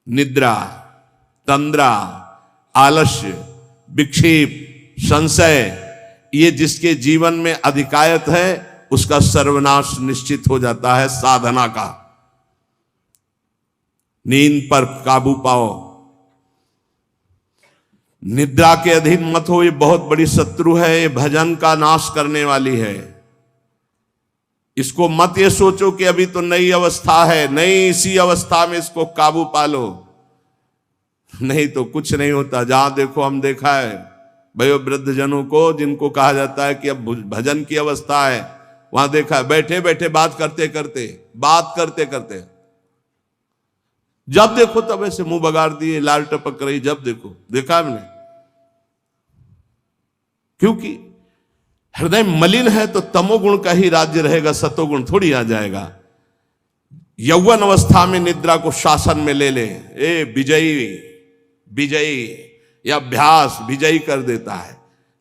निद्रा, तंद्रा, आलस्य, विक्षेप, संशय, ये जिसके जीवन में अधिकायत है उसका सर्वनाश निश्चित हो जाता है साधना का। नींद पर काबू पाओ, निद्रा के अधीन मत हो, ये बहुत बड़ी शत्रु है, ये भजन का नाश करने वाली है। इसको मत ये सोचो कि अभी तो नई अवस्था है, नहीं, इसी अवस्था में इसको काबू पालो, नहीं तो कुछ नहीं होता। जहां देखो, हम देखा है भयो वृद्ध जनों को जिनको कहा जाता है कि अब भजन की अवस्था है, वहां देखा है बैठे बैठे बात करते करते जब देखो तब ऐसे मुंह बगाड़ दिए, लाल टपक रही, जब देखो, देखा हमने। क्योंकि हृदय मलिन है तो तमोगुण का ही राज्य रहेगा, सतोगुण थोड़ी आ जाएगा। यौवन अवस्था में निद्रा को शासन में ले ले, ए विजयी या अभ्यास विजयी कर देता है।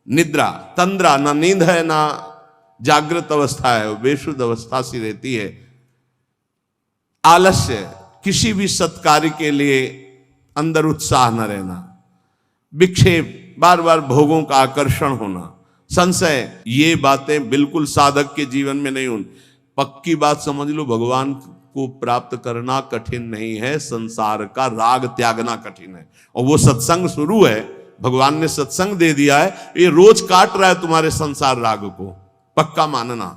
निद्रा, तंद्रा, ना नींद है ना जागृत अवस्था है, वो बेशुद्ध अवस्था सी रहती है। आलस्य, किसी भी सत्कार्य के लिए अंदर उत्साह न रहना। विक्षेप, बार बार भोगों का आकर्षण होना। संशय, ये बातें बिल्कुल साधक के जीवन में नहीं होनी। पक्की बात समझ लो, भगवान को प्राप्त करना कठिन नहीं है, संसार का राग त्यागना कठिन है। और वो सत्संग शुरू है, भगवान ने सत्संग दे दिया है, ये रोज काट रहा है तुम्हारे संसार राग को, पक्का मानना।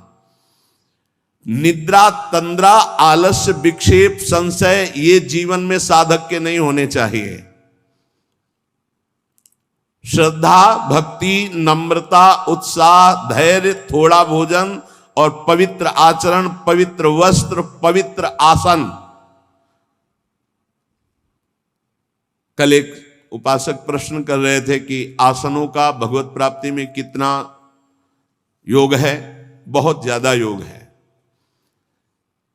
निद्रा, तंद्रा, आलस्य, विक्षेप, संशय, ये जीवन में साधक के नहीं होने चाहिए। श्रद्धा, भक्ति, नम्रता, उत्साह, धैर्य, थोड़ा भोजन और पवित्र आचरण, पवित्र वस्त्र, पवित्र आसन। कल एक उपासक प्रश्न कर रहे थे कि आसनों का भगवत प्राप्ति में कितना योग है। बहुत ज्यादा योग है,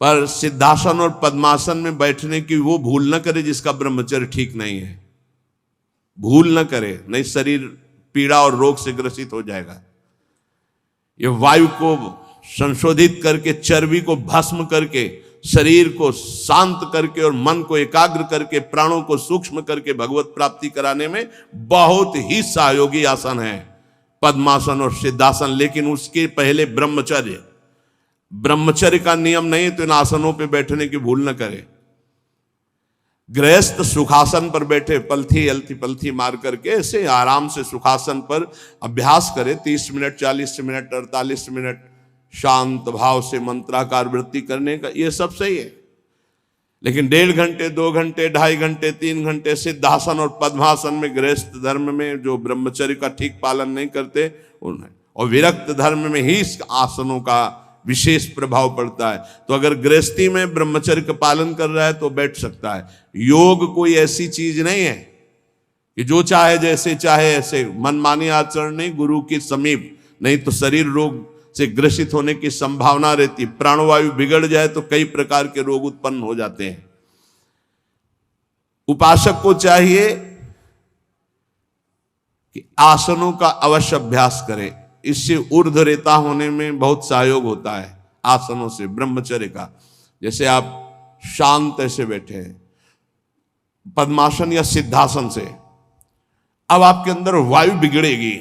पर सिद्धासन और पद्मासन में बैठने की वो भूल न करे जिसका ब्रह्मचर्य ठीक नहीं है। भूल न करे, नहीं शरीर पीड़ा और रोग से ग्रसित हो जाएगा। ये वायु को संशोधित करके, चर्बी को भस्म करके, शरीर को शांत करके और मन को एकाग्र करके, प्राणों को सूक्ष्म करके भगवत प्राप्ति कराने में बहुत ही सहयोगी आसन है पद्मासन और सिद्धासन। लेकिन उसके पहले ब्रह्मचर्य का नियम नहीं, तो इन आसनों पे बैठने की भूल न करे। गृहस्थ सुखासन पर बैठे, पलथी मार करके ऐसे आराम से सुखासन पर अभ्यास करे। 30 मिनट, 40 मिनट, 48 मिनट शांत भाव से मंत्राकार वृत्ति करने का, ये सब सही है। लेकिन 1.5 घंटे, 2 घंटे, 2.5 घंटे, 3 घंटे सिद्धासन और पद्मासन में, गृहस्थ धर्म में जो ब्रह्मचर्य का ठीक पालन नहीं करते उन्हें, और विरक्त धर्म में ही इस आसनों का विशेष प्रभाव पड़ता है। तो अगर गृहस्थी में ब्रह्मचर्य का पालन कर रहा है तो बैठ सकता है। योग कोई ऐसी चीज नहीं है कि जो चाहे जैसे चाहे ऐसे मनमानी आचरण नहीं, गुरु के समीप, नहीं तो शरीर रोग से ग्रसित होने की संभावना रहती। प्राणवायु बिगड़ जाए तो कई प्रकार के रोग उत्पन्न हो जाते हैं। उपासक को चाहिए कि आसनों का अवश्य अभ्यास करे। इससे ऊर्ध्व रेता होने में बहुत सहयोग होता है आसनों से, ब्रह्मचर्य का। जैसे आप शांत ऐसे बैठे हैं पद्मासन या सिद्धासन से, अब आपके अंदर वायु बिगड़ेगी,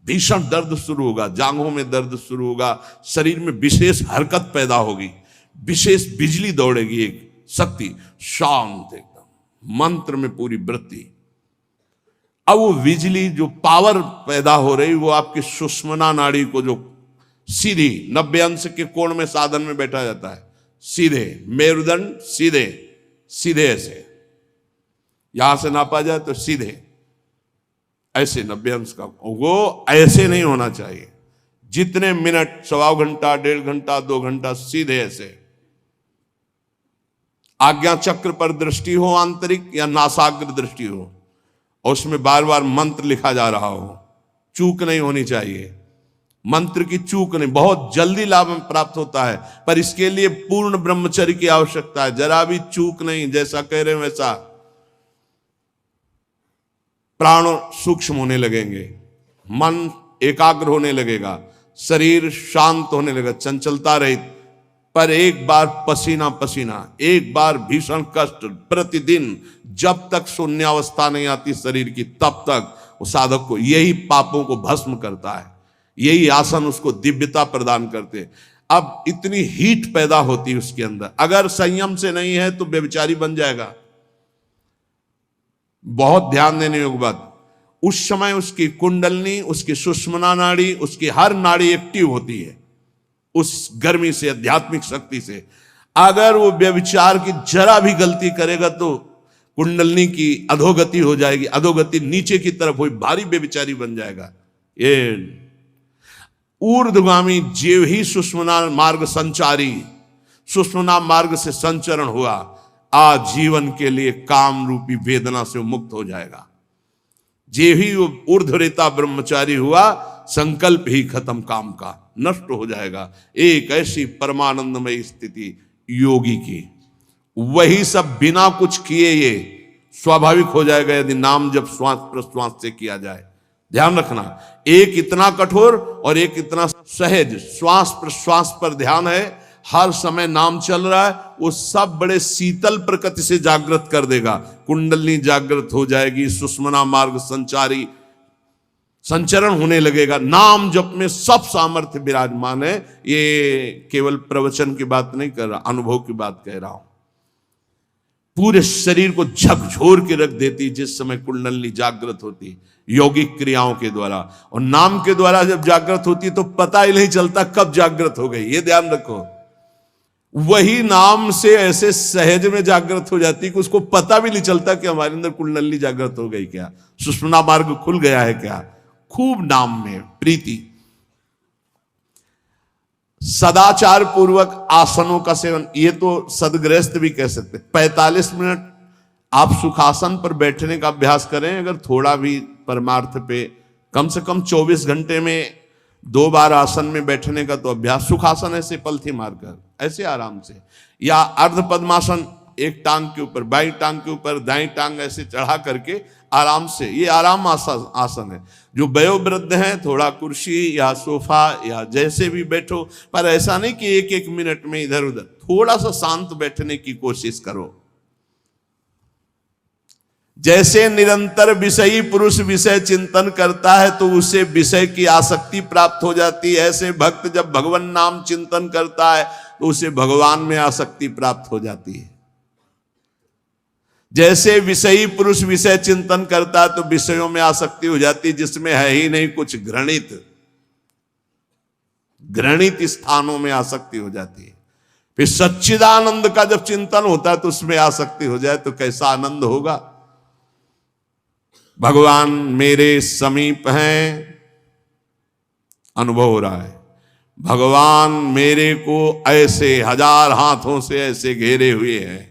भीषण दर्द शुरू होगा, जांघों में दर्द शुरू होगा, शरीर में विशेष हरकत पैदा होगी, विशेष बिजली दौड़ेगी, एक शक्ति, शांत एकदम, मंत्र में पूरी वृत्ति। अब वो बिजली जो पावर पैदा हो रही, वो आपकी सुषुम्ना नाड़ी को, जो सीधी 90 अंश के कोण में साधन में बैठा जाता है, सीधे मेरुदंड, सीधे ऐसे, यहां से नापा जाए तो सीधे ऐसे 90 अंश का, वो ऐसे नहीं होना चाहिए। जितने मिनट, 1.25 घंटा, 1.5 घंटा, 2 घंटा, सीधे ऐसे। आज्ञा चक्र पर दृष्टि हो आंतरिक, या नासाग्र दृष्टि हो, और उसमें बार बार मंत्र लिखा जा रहा हो, चूक नहीं होनी चाहिए। मंत्र की चूक नहीं, बहुत जल्दी लाभ प्राप्त होता है, पर इसके लिए पूर्ण ब्रह्मचर्य की आवश्यकता है। जरा भी चूक नहीं, जैसा कह रहे हैं वैसा। प्राण सूक्ष्म होने लगेंगे, मन एकाग्र होने लगेगा, शरीर शांत होने लगेगा, चंचलता रहित, पर एक बार पसीना पसीना, एक बार भीषण कष्ट प्रतिदिन, जब तक शून्यावस्था नहीं आती शरीर की, तब तक वो साधक को यही पापों को भस्म करता है। यही आसन उसको दिव्यता प्रदान करते। अब इतनी हीट पैदा होती है उसके अंदर, अगर संयम से नहीं है तो व्यभिचारी बन जाएगा। बहुत ध्यान देने योग्य बात, उस समय उसकी कुंडलनी, उसकी सुषुम्ना नाड़ी, उसकी हर नाड़ी एक्टिव होती है उस गर्मी से, आध्यात्मिक शक्ति से। अगर वो व्यभिचार की जरा भी गलती करेगा तो कुंडलनी की अधोगति हो जाएगी, अधोगति नीचे की तरफ हुई, भारी व्यभिचारी बन जाएगा। ये ऊर्ध्वगामी जीव ही सुषुम्ना मार्ग संचारी, सुषुम्ना मार्ग से संचरण हुआ, आजीवन के लिए काम रूपी वेदना से मुक्त हो जाएगा। जीव ही ऊर्ध्वरेता ब्रह्मचारी हुआ, संकल्प ही खत्म काम का, नष्ट हो जाएगा। एक ऐसी परमानंदमय स्थिति योगी की, वही सब बिना कुछ किए ये स्वाभाविक हो जाएगा यदि नाम जब श्वास प्रश्वास से किया जाए। ध्यान रखना, एक इतना कठोर और एक इतना सहज, श्वास प्रश्वास पर ध्यान है, हर समय नाम चल रहा है, वो सब बड़े शीतल प्रकृति से जागृत कर देगा। कुंडलनी जागृत हो जाएगी, सुषुम्ना मार्ग संचारी संचरण होने लगेगा। नाम जप में सब सामर्थ्य विराजमान है। ये केवल प्रवचन की बात नहीं कर रहा, अनुभव की बात कह रहा हूं। पूरे शरीर को झकझोर के रख देती जिस समय कुंडलनी जागृत होती, यौगिक क्रियाओं के द्वारा। और नाम के द्वारा जब जागृत होती तो पता ही नहीं चलता कब जागृत हो गई, ये ध्यान रखो। वही नाम से ऐसे सहज में जागृत हो जाती कि उसको पता भी नहीं चलता कि हमारे अंदर कुंडलनी जागृत हो गई क्या, सुषुम्ना मार्ग खुल गया है क्या। खूब नाम में प्रीति। सदाचार पूर्वक आसनों का सेवन, ये तो सदगृहस्थ भी कह सकते। 45 मिनट आप सुखासन पर बैठने का अभ्यास करें, अगर थोड़ा भी परमार्थ पे, कम से कम 24 घंटे में 2 बार आसन में बैठने का तो अभ्यास। सुखासन ऐसे पलथी मारकर ऐसे आराम से, या अर्ध पद्मासन, एक टांग के ऊपर, बाई टांग के ऊपर दाई टांग ऐसे चढ़ा करके आराम से, ये आराम आसन है। जो वयोवृद्ध हैं थोड़ा कुर्सी या सोफा या जैसे भी बैठो, पर ऐसा नहीं कि एक एक मिनट में इधर उधर, थोड़ा सा शांत बैठने की कोशिश करो। जैसे निरंतर विषयी पुरुष विषय चिंतन करता है तो उसे विषय की आसक्ति प्राप्त हो जाती है, ऐसे भक्त जब भगवान नाम चिंतन करता है तो उसे भगवान में आसक्ति प्राप्त हो जाती है। जैसे विषयी पुरुष विषय चिंतन करता है तो विषयों में आसक्ति हो जाती है जिसमें है ही नहीं कुछ, घृणित स्थानों में आसक्ति हो जाती है। फिर सच्चिदानंद का जब चिंतन होता है तो उसमें आसक्ति हो जाए तो कैसा आनंद होगा। भगवान मेरे समीप हैं, अनुभव हो रहा है। भगवान मेरे को ऐसे 1000 हाथों से ऐसे घेरे हुए हैं।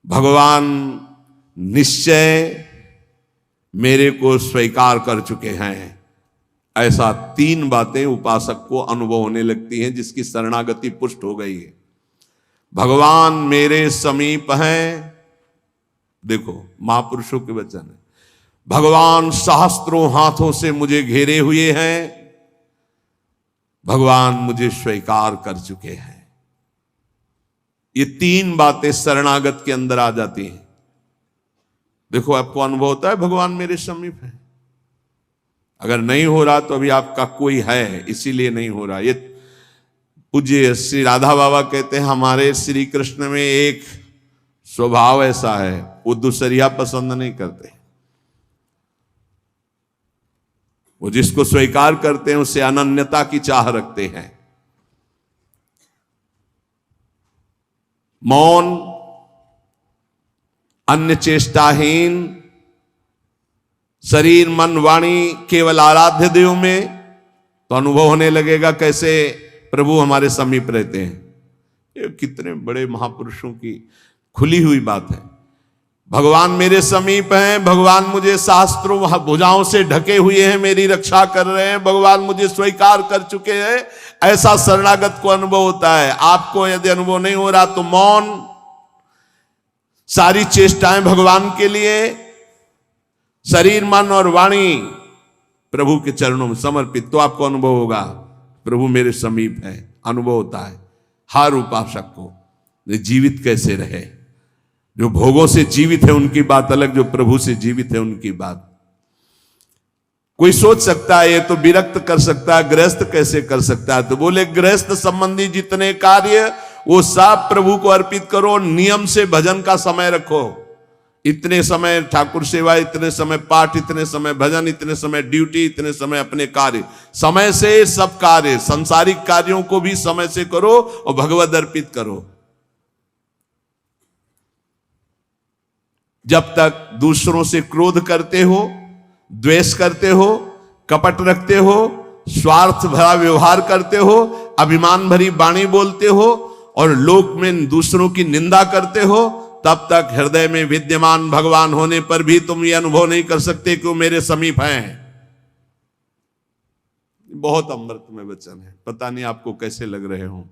भगवान निश्चय मेरे को स्वीकार कर चुके हैं। ऐसा 3 बातें उपासक को अनुभव होने लगती हैं जिसकी शरणागति पुष्ट हो गई है। भगवान मेरे समीप हैं, देखो महापुरुषों के वचन है। भगवान सहस्त्रों हाथों से मुझे घेरे हुए हैं, भगवान मुझे स्वीकार कर चुके हैं। ये 3 बातें शरणागत के अंदर आ जाती हैं। देखो आपको अनुभव होता है भगवान मेरे समीप है। अगर नहीं हो रहा तो अभी आपका कोई है, इसीलिए नहीं हो रहा। ये पूज्य श्री राधा बाबा कहते हैं हमारे श्री कृष्ण में एक स्वभाव ऐसा है, वो दूसरिया पसंद नहीं करते। वो जिसको स्वीकार करते हैं उससे अनन्यता की चाह रखते हैं। मौन, अन्य चेष्टाहीन, शरीर मन वाणी केवल आराध्य देव में, तो अनुभव होने लगेगा कैसे प्रभु हमारे समीप रहते हैं। ये कितने बड़े महापुरुषों की खुली हुई बात है। भगवान मेरे समीप हैं, भगवान मुझे शास्त्रों भुजाओं से ढके हुए हैं, मेरी रक्षा कर रहे हैं, भगवान मुझे स्वीकार कर चुके हैं। ऐसा शरणागत को अनुभव होता है। आपको यदि अनुभव नहीं हो रहा तो मौन, सारी चेष्टाएं भगवान के लिए, शरीर मन और वाणी प्रभु के चरणों में समर्पित, तो आपको अनुभव होगा प्रभु मेरे समीप है, अनुभव होता है। हर उपासक को जीवित कैसे रहे। जो भोगों से जीवित है उनकी बात अलग, जो प्रभु से जीवित है उनकी बात। कोई सोच सकता है ये तो विरक्त कर सकता है, गृहस्थ कैसे कर सकता है? तो बोले गृहस्थ संबंधी जितने कार्य वो सब प्रभु को अर्पित करो, नियम से भजन का समय रखो। इतने समय ठाकुर सेवा, इतने समय पाठ, इतने समय भजन, इतने समय ड्यूटी, इतने समय अपने कार्य, समय से सब कार्य, सांसारिक कार्यों को भी समय से करो और भगवत अर्पित करो। जब तक दूसरों से क्रोध करते हो, द्वेष करते हो, कपट रखते हो, स्वार्थ भरा व्यवहार करते हो, अभिमान भरी वाणी बोलते हो और लोक में दूसरों की निंदा करते हो, तब तक हृदय में विद्यमान भगवान होने पर भी तुम ये अनुभव नहीं कर सकते कि वो मेरे समीप हैं। बहुत अमृत में वचन है, पता नहीं आपको कैसे लग रहे हो।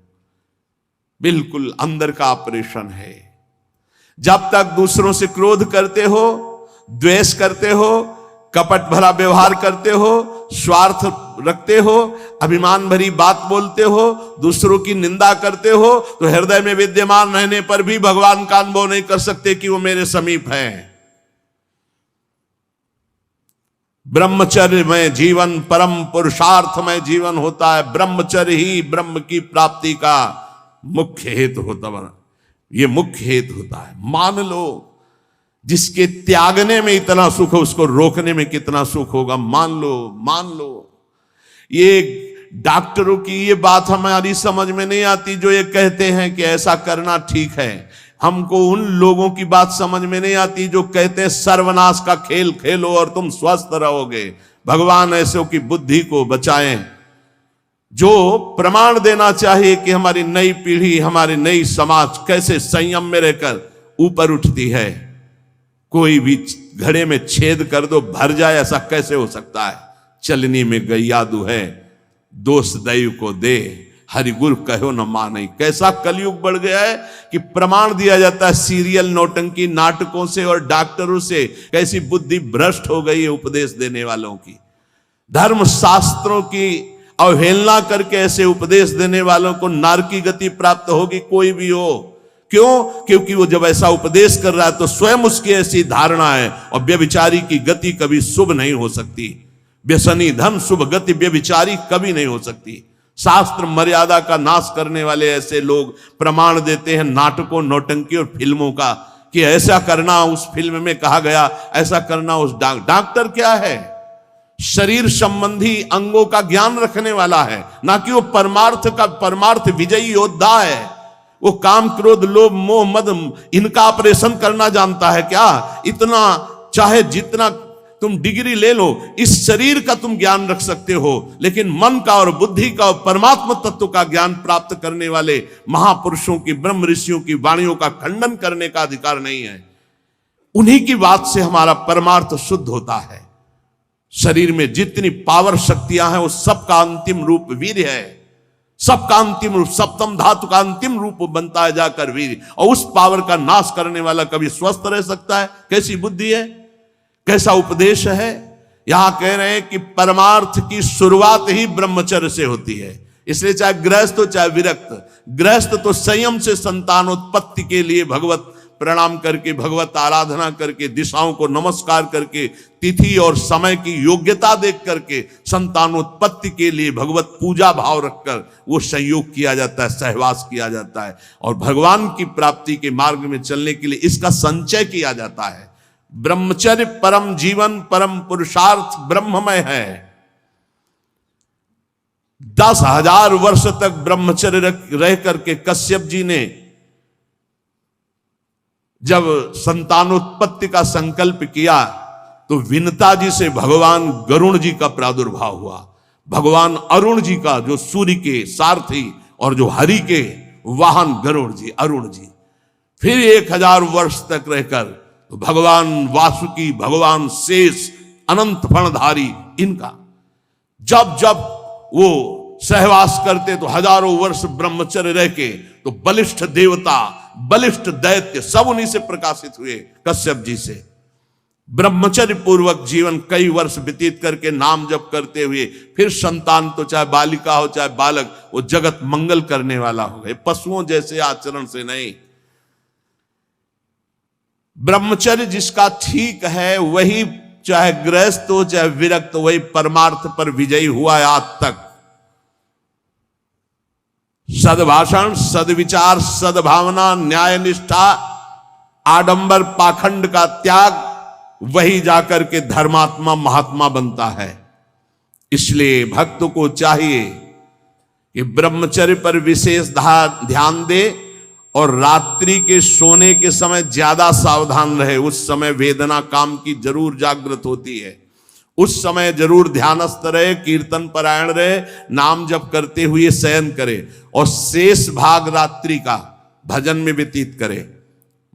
बिल्कुल अंदर का ऑपरेशन है। जब तक दूसरों से क्रोध करते हो, द्वेष करते हो, कपट भरा व्यवहार करते हो, स्वार्थ रखते हो, अभिमान भरी बात बोलते हो, दूसरों की निंदा करते हो, तो हृदय में विद्यमान रहने पर भी भगवान का अनुभव नहीं कर सकते कि वो मेरे समीप हैं। ब्रह्मचर्य में जीवन परम पुरुषार्थ में जीवन होता है। ब्रह्मचर्य ही ब्रह्म की प्राप्ति का मुख्य हेतु होता है। ये मुख्य हेतु होता है। मान लो जिसके त्यागने में इतना सुख है, उसको रोकने में कितना सुख होगा। मान लो ये डॉक्टरों की ये बात हमारी समझ में नहीं आती जो ये कहते हैं कि ऐसा करना ठीक है। हमको उन लोगों की बात समझ में नहीं आती जो कहते हैं सर्वनाश का खेल खेलो और तुम स्वस्थ रहोगे। भगवान ऐसों की बुद्धि को बचाएं जो प्रमाण देना चाहिए कि हमारी नई पीढ़ी, हमारी नई समाज कैसे संयम में रहकर ऊपर उठती है। कोई भी घड़े में छेद कर दो भर जाए, ऐसा कैसे हो सकता है? चलनी में गैयादू है, दोष दैव को दे, हरिगुरु कहो न माने। कैसा कलयुग बढ़ गया है कि प्रमाण दिया जाता है सीरियल नौटंकी नाटकों से और डॉक्टरों से। कैसी बुद्धि भ्रष्ट हो गई है उपदेश देने वालों की। धर्म शास्त्रों की अवहेलना करके ऐसे उपदेश देने वालों को नरक की गति प्राप्त होगी, कोई भी हो। क्यों? क्योंकि वो जब ऐसा उपदेश कर रहा है तो स्वयं उसकी ऐसी धारणा है। और व्यभिचारी की गति कभी शुभ नहीं हो सकती। व्यसनी धन शुभ गति व्यभिचारी कभी नहीं हो सकती। शास्त्र मर्यादा का नाश करने वाले ऐसे लोग प्रमाण देते हैं नाटकों, नौटंकी और फिल्मों का कि ऐसा करना उस फिल्म में कहा गया, ऐसा करना उस डॉक्टर क्या है? शरीर संबंधी अंगों का ज्ञान रखने वाला है, ना कि वो परमार्थ विजयी योद्धा है। वो काम, क्रोध, लोभ, मोह, मद इनका ऑपरेशन करना जानता है क्या? इतना चाहे जितना तुम डिग्री ले लो, इस शरीर का तुम ज्ञान रख सकते हो, लेकिन मन का और बुद्धि का और परमात्मा तत्व का ज्ञान प्राप्त करने वाले महापुरुषों की, ब्रह्म ऋषियों की वाणियों का खंडन करने का अधिकार नहीं है। उन्हीं की बात से हमारा परमार्थ शुद्ध होता है। शरीर में जितनी पावर शक्तियां हैं वो सबका अंतिम रूप वीर है। सबका अंतिम रूप, सप्तम धातु का अंतिम रूप बनता है जाकर वीर। और उस पावर का नाश करने वाला कभी स्वस्थ रह सकता है? कैसी बुद्धि है, कैसा उपदेश है। यहां कह रहे हैं कि परमार्थ की शुरुआत ही ब्रह्मचर्य से होती है। इसलिए चाहे गृहस्थ हो चाहे विरक्त, गृहस्थ तो संयम से संतानोत्पत्ति के लिए भगवत प्रणाम करके, भगवत आराधना करके, दिशाओं को नमस्कार करके, तिथि और समय की योग्यता देख करके संतानोत्पत्ति के लिए भगवत पूजा भाव रखकर वो संयोग किया जाता है, सहवास किया जाता है। और भगवान की प्राप्ति के मार्ग में चलने के लिए इसका संचय किया जाता है। ब्रह्मचर्य परम जीवन, परम पुरुषार्थ ब्रह्ममय है। 10,000 वर्ष तक ब्रह्मचर्य रह करके कश्यप जी ने जब संतानोत्पत्ति का संकल्प किया तो विनता जी से भगवान गरुण जी का प्रादुर्भाव हुआ। भगवान अरुण जी का, जो सूर्य के सारथी और जो हरि के वाहन गरुण जी, अरुण जी। फिर 1000 वर्ष तक रहकर तो भगवान वासुकी, भगवान शेष, अनंत फणधारी, इनका जब जब वो सहवास करते तो हजारों वर्ष ब्रह्मचर्य रह के तो बलिष्ठ देवता, बलिष्ठ दैत्य सब उन्हीं से प्रकाशित हुए, कश्यप जी से। ब्रह्मचर्य पूर्वक जीवन कई वर्ष व्यतीत करके नाम जप करते हुए फिर संतान, तो चाहे बालिका हो चाहे बालक, वो जगत मंगल करने वाला हो गए, पशुओं जैसे आचरण से नहीं। ब्रह्मचर्य जिसका ठीक है वही, चाहे गृहस्थ हो चाहे विरक्त, वही परमार्थ पर विजयी हुआ है आज तक। सद्भाषण, सद्विचार, सद्भावना, न्याय निष्ठा, आडंबर पाखंड का त्याग, वही जाकर के धर्मात्मा महात्मा बनता है। इसलिए भक्त को चाहिए कि ब्रह्मचर्य पर विशेष ध्यान दे और रात्रि के सोने के समय ज्यादा सावधान रहे। उस समय वेदना काम की जरूर जागृत होती है, उस समय जरूर ध्यानस्थ रहे, कीर्तन परायण रहे, नाम जप करते हुए शयन करे और शेष भाग रात्रि का भजन में व्यतीत करे।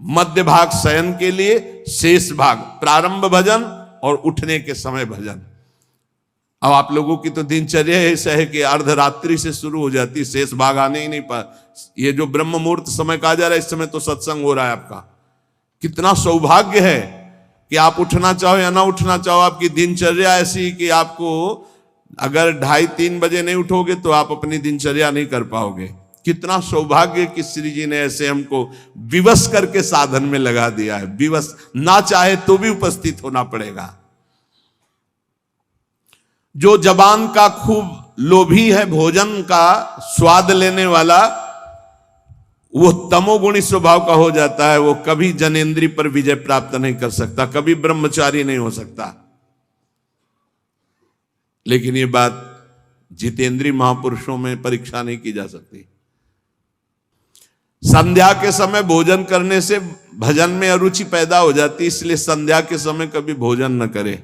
मध्य भाग शयन के लिए, शेष भाग प्रारंभ भजन और उठने के समय भजन। अब आप लोगों की तो दिनचर्या ऐसा है कि अर्धरात्रि से शुरू हो जाती, शेष भाग आने ही नहीं पा। ये जो ब्रह्म मुहूर्त समय कहा जा रहा है, इस समय तो सत्संग हो रहा है आपका। कितना सौभाग्य है कि आप उठना चाहो या ना उठना चाहो, आपकी दिनचर्या ऐसी कि आपको अगर 2:30-3 बजे नहीं उठोगे तो आप अपनी दिनचर्या नहीं कर पाओगे। कितना सौभाग्य कि श्री जी ने ऐसे हमको विवश करके साधन में लगा दिया है। विवश ना चाहे तो भी उपस्थित होना पड़ेगा। जो जबान का खूब लोभी है, भोजन का स्वाद लेने वाला, वो तमोगुणी स्वभाव का हो जाता है। वो कभी जनेंद्रिय पर विजय प्राप्त नहीं कर सकता, कभी ब्रह्मचारी नहीं हो सकता। लेकिन ये बात जितेंद्रीय महापुरुषों में परीक्षा नहीं की जा सकती। संध्या के समय भोजन करने से भजन में अरुचि पैदा हो जाती, इसलिए संध्या के समय कभी भोजन न करे।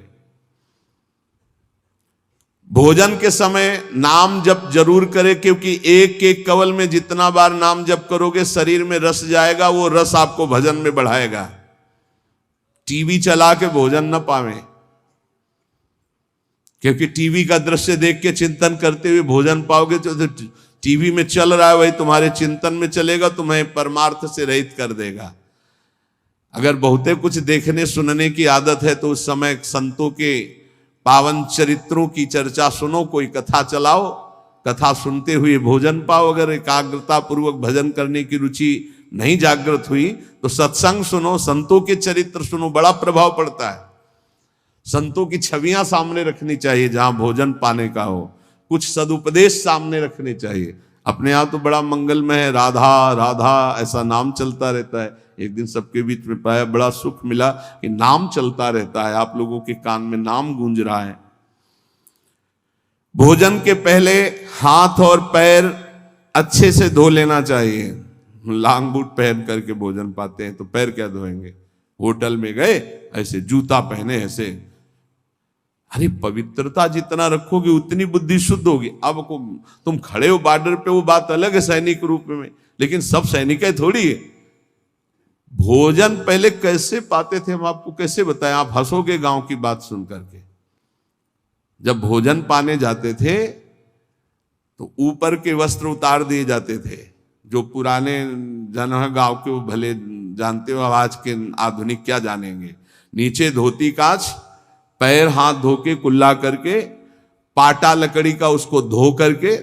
भोजन के समय नाम जप जरूर करे, क्योंकि एक एक कवल में जितना बार नाम जप करोगे शरीर में रस जाएगा, वो रस आपको भजन में बढ़ाएगा। टीवी चला के भोजन न पावे, क्योंकि टीवी का दृश्य देख के चिंतन करते हुए भोजन पाओगे तो टीवी में चल रहा है वही तुम्हारे चिंतन में चलेगा, तुम्हें परमार्थ से रहित कर देगा। अगर बहुते कुछ देखने सुनने की आदत है तो उस समय संतों के पावन चरित्रों की चर्चा सुनो, कोई कथा चलाओ, कथा सुनते हुए भोजन पाओ। अगर एकाग्रता पूर्वक भजन करने की रुचि नहीं जागृत हुई तो सत्संग सुनो, संतों के चरित्र सुनो, बड़ा प्रभाव पड़ता है। संतों की छवियां सामने रखनी चाहिए जहां भोजन पाने का हो, कुछ सदुपदेश सामने रखने चाहिए। अपने यहाँ तो बड़ा मंगलमय है, राधा राधा ऐसा नाम चलता रहता है। एक दिन सबके बीच में पाया, बड़ा सुख मिला कि नाम चलता रहता है, आप लोगों के कान में नाम गूंज रहा है। भोजन के पहले हाथ और पैर अच्छे से धो लेना चाहिए। लांग बूट पहन करके भोजन पाते हैं तो पैर क्या धोएंगे। होटल में गए ऐसे जूता पहने ऐसे, अरे पवित्रता जितना रखोगे उतनी बुद्धि शुद्ध होगी। अब को तुम खड़े हो बॉर्डर पे, वो बात अलग है सैनिक रूप में, लेकिन सब सैनिक है थोड़ी है। भोजन पहले कैसे पाते थे हम आपको कैसे बताएं, आप हंसोगे गांव की बात सुन करके। जब भोजन पाने जाते थे तो ऊपर के वस्त्र उतार दिए जाते थे। जो पुराने जन है गांव के वो भले जानते हो, आज के आधुनिक क्या जानेंगे। नीचे धोती कांच, पैर हाथ धो के कुल्ला करके, पाटा लकड़ी का उसको धो करके,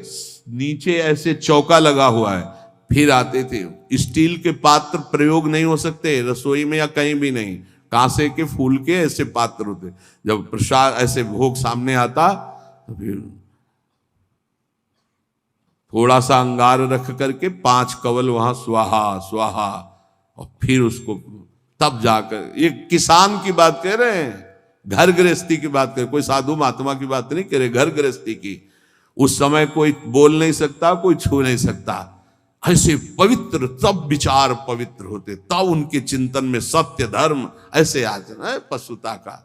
नीचे ऐसे चौका लगा हुआ है, फिर आते थे। स्टील के पात्र प्रयोग नहीं हो सकते रसोई में या कहीं भी नहीं, कांसे के फूल के ऐसे पात्र होते। जब प्रसाद ऐसे भोग सामने आता तो फिर थोड़ा सा अंगार रख करके 5 कवल वहां स्वाहा स्वाहा, और फिर उसको तब जाकर, ये किसान की बात कह रहे हैं, घर गृहस्थी की बात करें, कोई साधु महात्मा की बात नहीं करे, घर गृहस्थी की। उस समय कोई बोल नहीं सकता, कोई छू नहीं सकता। ऐसे पवित्र, तब विचार पवित्र होते, तब उनके चिंतन में सत्य धर्म ऐसे आ जाए। पशुता का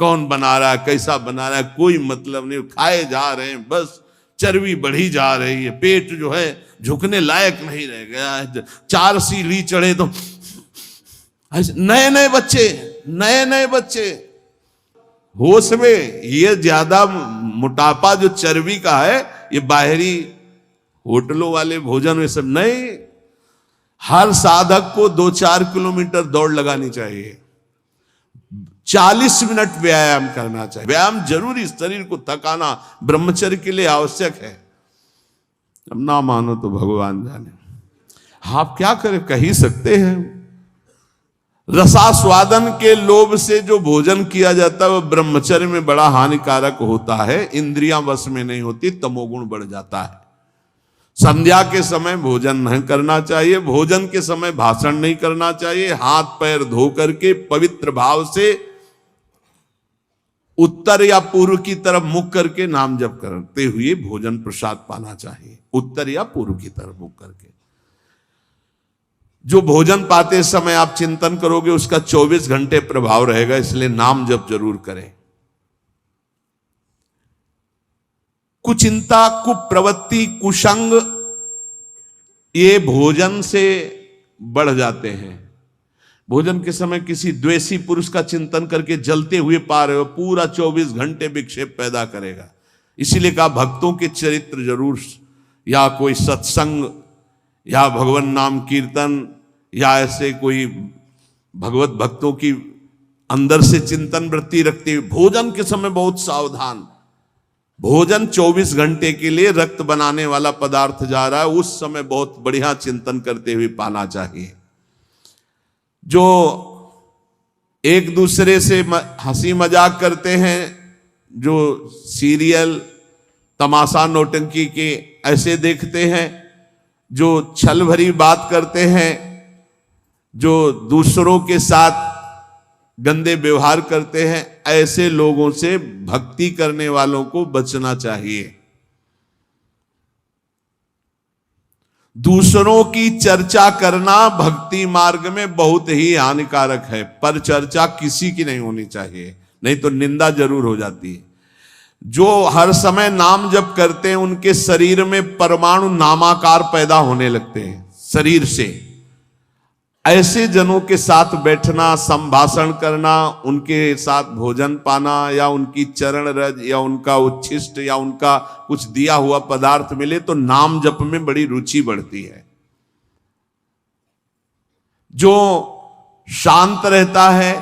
कौन बना रहा है, कैसा बना रहा है, कोई मतलब नहीं, खाए जा रहे हैं, बस चर्बी बढ़ी जा रही है, पेट जो है झुकने लायक नहीं रह गया है। 4 सीढ़ी चढ़े तो नए नए बच्चे होश में। ये ज्यादा मोटापा जो चर्बी का है, ये बाहरी होटलों वाले भोजन में सब नहीं। हर साधक को 2-4 किलोमीटर दौड़ लगानी चाहिए। 40 मिनट व्यायाम करना चाहिए। व्यायाम जरूरी, शरीर को थकाना ब्रह्मचर्य के लिए आवश्यक है। अब ना मानो तो भगवान जाने, आप क्या करें, कह ही सकते हैं। रसास्वादन के लोभ से जो भोजन किया जाता है वह ब्रह्मचर्य में बड़ा हानिकारक होता है। इंद्रियां वश में नहीं होती, तमोगुण बढ़ जाता है। संध्या के समय भोजन नहीं करना चाहिए, भोजन के समय भाषण नहीं करना चाहिए। हाथ पैर धो करके पवित्र भाव से उत्तर या पूर्व की तरफ मुख करके नाम जप करते हुए भोजन प्रसाद पाना चाहिए। उत्तर या पूर्व की तरफ मुख करके जो भोजन पाते समय आप चिंतन करोगे उसका 24 घंटे प्रभाव रहेगा, इसलिए नाम जप जरूर करें। कुचिंता, कुप्रवृत्ति, कुसंग ये भोजन से बढ़ जाते हैं। भोजन के समय किसी द्वेषी पुरुष का चिंतन करके जलते हुए पा रहे हो, पूरा 24 घंटे विक्षेप पैदा करेगा। इसीलिए कहा भक्तों के चरित्र जरूर, या कोई सत्संग या भगवान नाम कीर्तन या ऐसे कोई भगवत भक्तों की अंदर से चिंतन वृत्ति रखते हुए भोजन के समय बहुत सावधान। भोजन 24 घंटे के लिए रक्त बनाने वाला पदार्थ जा रहा है, उस समय बहुत बढ़िया चिंतन करते हुए पाना चाहिए। जो एक दूसरे से हंसी मजाक करते हैं, जो सीरियल तमाशा नौटंकी के ऐसे देखते हैं, जो छल भरी बात करते हैं, जो दूसरों के साथ गंदे व्यवहार करते हैं, ऐसे लोगों से भक्ति करने वालों को बचना चाहिए। दूसरों की चर्चा करना भक्ति मार्ग में बहुत ही हानिकारक है, पर चर्चा किसी की नहीं होनी चाहिए, नहीं तो निंदा जरूर हो जाती है। जो हर समय नाम जप करते हैं उनके शरीर में परमाणु नामाकार पैदा होने लगते हैं शरीर से। ऐसे जनों के साथ बैठना, संभाषण करना, उनके साथ भोजन पाना या उनकी चरण रज या उनका उच्छिष्ट या उनका कुछ दिया हुआ पदार्थ मिले तो नाम जप में बड़ी रुचि बढ़ती है। जो शांत रहता है,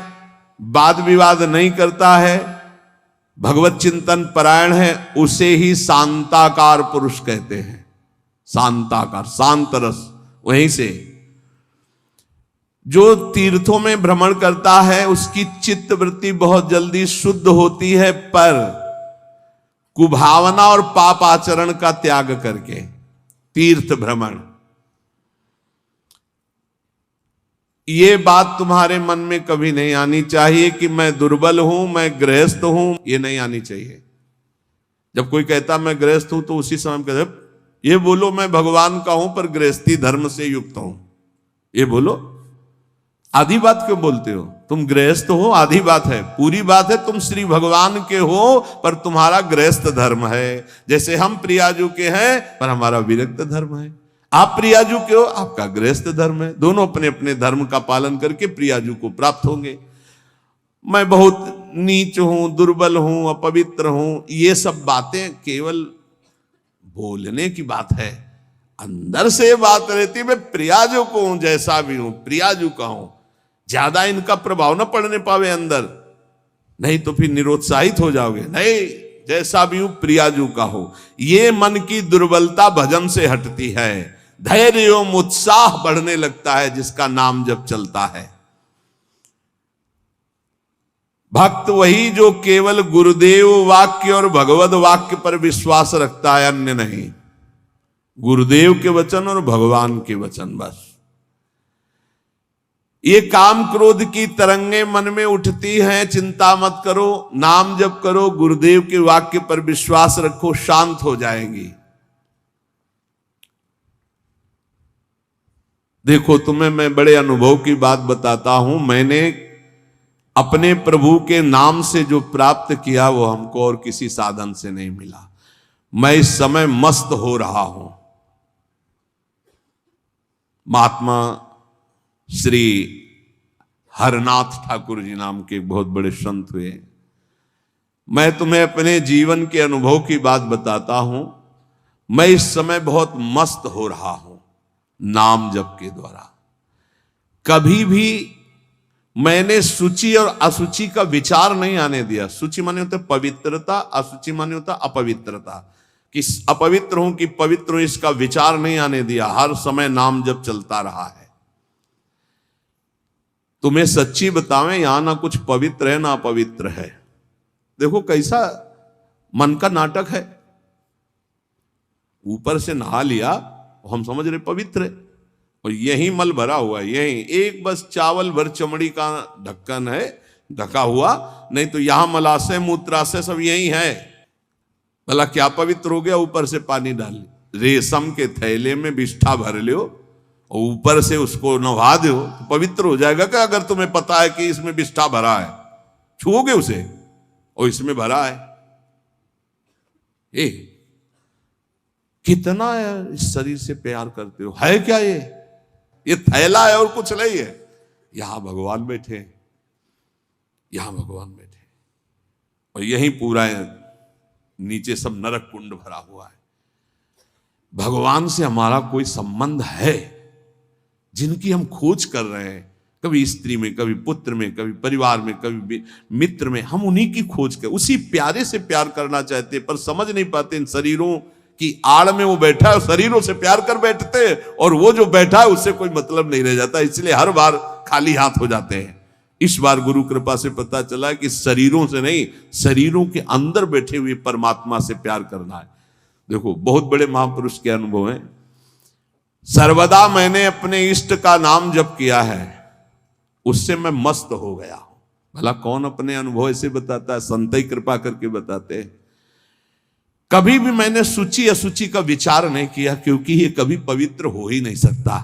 वाद विवाद नहीं करता है, भगवत चिंतन परायण है, उसे ही शांताकार पुरुष कहते हैं। शांताकार, शांत रस। वहीं से जो तीर्थों में भ्रमण करता है उसकी चित्त वृत्ति बहुत जल्दी शुद्ध होती है, पर कुभावना और पाप आचरण का त्याग करके तीर्थ भ्रमण। ये बात तुम्हारे मन में कभी नहीं आनी चाहिए कि मैं दुर्बल हूं, मैं गृहस्थ हूं, ये नहीं आनी चाहिए। जब कोई कहता मैं गृहस्थ हूं तो उसी समय कहते ये बोलो मैं भगवान का हूं पर गृहस्थी धर्म से युक्त हूं। ये बोलो, आधी बात क्यों बोलते हो? तुम गृहस्थ हो, आधी बात है। पूरी बात है तुम श्री भगवान के हो पर तुम्हारा गृहस्थ धर्म है। जैसे हम प्रियाजू के हैं पर हमारा विरक्त धर्म है। आप प्रियाजू के हो, आपका गृहस्थ धर्म है। दोनों अपने अपने धर्म का पालन करके प्रियाजू को प्राप्त होंगे। मैं बहुत नीच हूं, दुर्बल हूं, अपवित्र हूं, ये सब बातें केवल बोलने की बात है। अंदर से बात रहती मैं प्रियाजू को हूं, जैसा भी हूं प्रियाजू का हूं। ज्यादा इनका प्रभाव न पड़ने पावे अंदर, नहीं तो फिर निरुत्साहित हो जाओगे। नहीं, जैसा भी हूं प्रियाजू का हो। ये मन की दुर्बलता भजन से हटती है, धैर्य एवं उत्साह बढ़ने लगता है जिसका नाम जब चलता है। भक्त वही जो केवल गुरुदेव वाक्य और भगवत वाक्य पर विश्वास रखता है, अन्य नहीं। गुरुदेव के वचन और भगवान के वचन बस। ये काम क्रोध की तरंगे मन में उठती हैं, चिंता मत करो, नाम जप करो, गुरुदेव के वाक्य पर विश्वास रखो, शांत हो जाएंगी। देखो तुम्हें मैं बड़े अनुभव की बात बताता हूं। मैंने अपने प्रभु के नाम से जो प्राप्त किया वो हमको और किसी साधन से नहीं मिला। मैं इस समय मस्त हो रहा हूं। महात्मा श्री हरनाथ ठाकुर जी नाम के बहुत बड़े संत हुए। मैं तुम्हें अपने जीवन के अनुभव की बात बताता हूं। मैं इस समय बहुत मस्त हो रहा हूं नाम जप के द्वारा। कभी भी मैंने शुचि और अशुचि का विचार नहीं आने दिया। शुचि माने होता है पवित्रता, अशुचि माने होता है अपवित्रता, कि अपवित्र हूं कि पवित्र हूं इसका विचार नहीं आने दिया। हर समय नाम जब चलता रहा है। तुम्हें सच्ची बतावें, यहां ना कुछ पवित्र है ना अपवित्र है। देखो कैसा मन का नाटक है। ऊपर से नहा लिया, हम समझ रहे पवित्र है, और यही मल भरा हुआ है। यही एक बस चावल भर चमड़ी का ढक्कन है ढका हुआ, नहीं तो यहां मलाशय मूत्राशय सब यही है। भला क्या पवित्र हो गया? ऊपर से पानी डाल ली, रेशम के थैले में बिष्ठा भर लियो और ऊपर से उसको नहा दो तो पवित्र हो जाएगा क्या? अगर तुम्हें पता है कि इसमें बिष्ठा भरा है, छुओगे उसे और इसमें भरा है। कितना इस शरीर से प्यार करते हो। है क्या ये थैला है और कुछ नहीं है। यहां भगवान बैठे, यहां भगवान बैठे, और यही पूरा नीचे सब नरक कुंड भरा हुआ है। भगवान से हमारा कोई संबंध है जिनकी हम खोज कर रहे हैं, कभी स्त्री में, कभी पुत्र में, कभी परिवार में, कभी मित्र में। हम उन्हीं की खोज कर, उसी प्यारे से प्यार करना चाहते, पर समझ नहीं पाते इन शरीरों की आड़ में वो बैठा है, शरीरों से प्यार कर बैठते हैं, और वो जो बैठा है उससे कोई मतलब नहीं रह जाता, इसलिए हर बार खाली हाथ हो जाते हैं। इस बार गुरु कृपा से पता चला कि शरीरों से नहीं, शरीरों के अंदर बैठे हुए परमात्मा से प्यार करना है। देखो बहुत बड़े महापुरुष के अनुभव हैं। सर्वदा मैंने अपने इष्ट का नाम जप किया है, उससे मैं मस्त हो गया हूं। भला कौन अपने अनुभव ऐसे बताता है? संत ही कृपा करके बताते हैं। कभी भी मैंने शुचि अशुचि का विचार नहीं किया, क्योंकि ये कभी पवित्र हो ही नहीं सकता।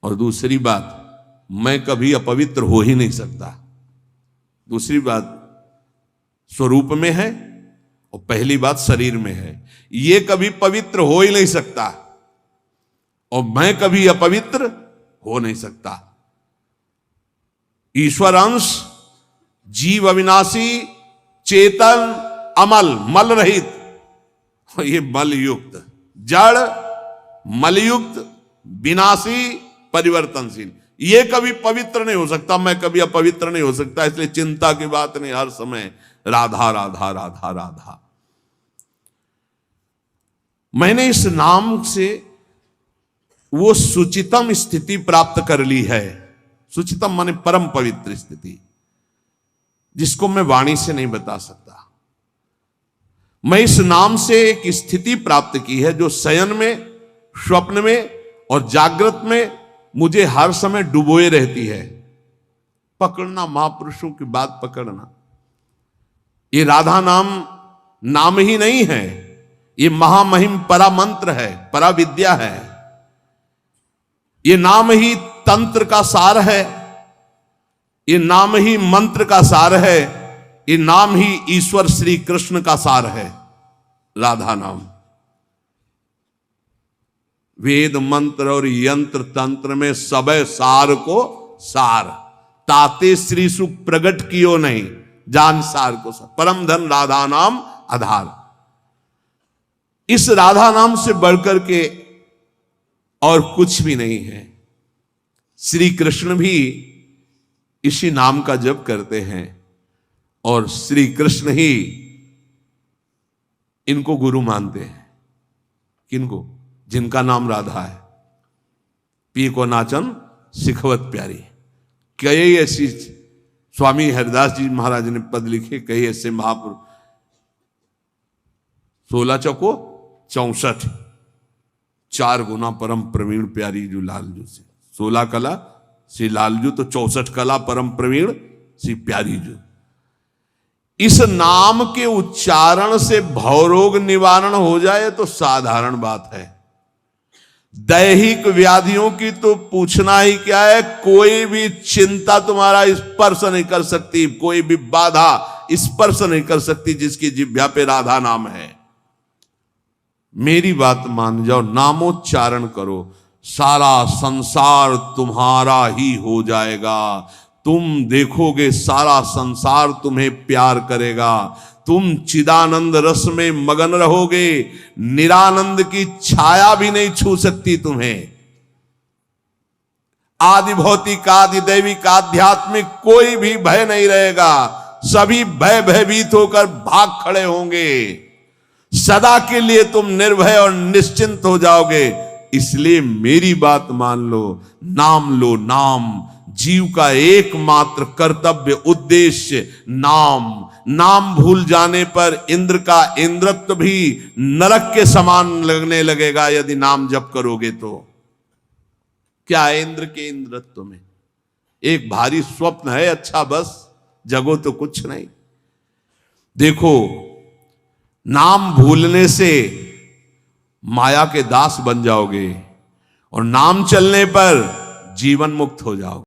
और दूसरी बात, मैं कभी अपवित्र हो ही नहीं सकता। दूसरी बात स्वरूप में है, और पहली बात शरीर में है। ये कभी पवित्र हो ही नहीं सकता, और मैं कभी अपवित्र हो नहीं सकता। ईश्वर अंश, जीव अविनाशी, चेतन, अमल, मल रहित, ये मल युक्त, जड़, मलयुक्त, विनाशी, परिवर्तनशील, ये कभी पवित्र नहीं हो सकता। मैं कभी अपवित्र नहीं हो सकता। इसलिए चिंता की बात नहीं, हर समय राधा राधा राधा राधा। मैंने इस नाम से वो सुचितम स्थिति प्राप्त कर ली है। सुचितम माने परम पवित्र स्थिति, जिसको मैं वाणी से नहीं बता सकता। मैं इस नाम से एक स्थिति प्राप्त की है जो शयन में, स्वप्न में और जागृत में मुझे हर समय डुबोए रहती है। पकड़ना, महापुरुषों की बात पकड़ना। ये राधा नाम नाम ही नहीं है, ये महामहिम परा मंत्र है, परा विद्या है। ये नाम ही तंत्र का सार है, ये नाम ही मंत्र का सार है, ये नाम ही ईश्वर श्री कृष्ण का सार है। राधा नाम वेद मंत्र और यंत्र तंत्र में सबे सार को सार, ताते श्री सुख प्रगट कियो नहीं, जान सार को सार। परम धन राधा नाम आधार। इस राधा नाम से बढ़कर के और कुछ भी नहीं है। श्री कृष्ण भी इसी नाम का जप करते हैं, और श्री कृष्ण ही इनको गुरु मानते हैं। किनको? जिनका नाम राधा है। पी को नाचन सिखवत प्यारी। कई ऐसी स्वामी हरिदास जी महाराज ने पद लिखे, कई ऐसे महापुरुष। 16 चौको 64, 4 गुना परम प्रवीण प्यारी जो लालजू से। 16 कला श्री लालजू, तो 64 कला परम प्रवीण श्री प्यारी जू। इस नाम के उच्चारण से भवरोग निवारण हो जाए तो साधारण बात है। दैहिक व्याधियों की तो पूछना ही क्या है। कोई भी चिंता तुम्हारा स्पर्श नहीं कर सकती, कोई भी बाधा स्पर्श नहीं कर सकती जिसकी जिह्वा पे राधा नाम है। मेरी बात मान जाओ, नामोच्चारण करो, सारा संसार तुम्हारा ही हो जाएगा। तुम देखोगे सारा संसार तुम्हें प्यार करेगा। तुम चिदानंद रस में मगन रहोगे, निरानंद की छाया भी नहीं छू सकती तुम्हें। आदि भौतिक, आदि दैविक, आध्यात्मिक कोई भी भय नहीं रहेगा। सभी भय भयभीत होकर भाग खड़े होंगे। सदा के लिए तुम निर्भय और निश्चिंत हो जाओगे। इसलिए मेरी बात मान लो, नाम लो। नाम जीव का एकमात्र कर्तव्य, उद्देश्य नाम। नाम भूल जाने पर इंद्र का इंद्रत्व भी नरक के समान लगने लगेगा यदि नाम जप करोगे तो। क्या है इंद्र के इंद्रत्व में? एक भारी स्वप्न है, अच्छा बस, जगो तो कुछ नहीं। देखो, नाम भूलने से माया के दास बन जाओगे और नाम चलने पर जीवन मुक्त हो जाओगे।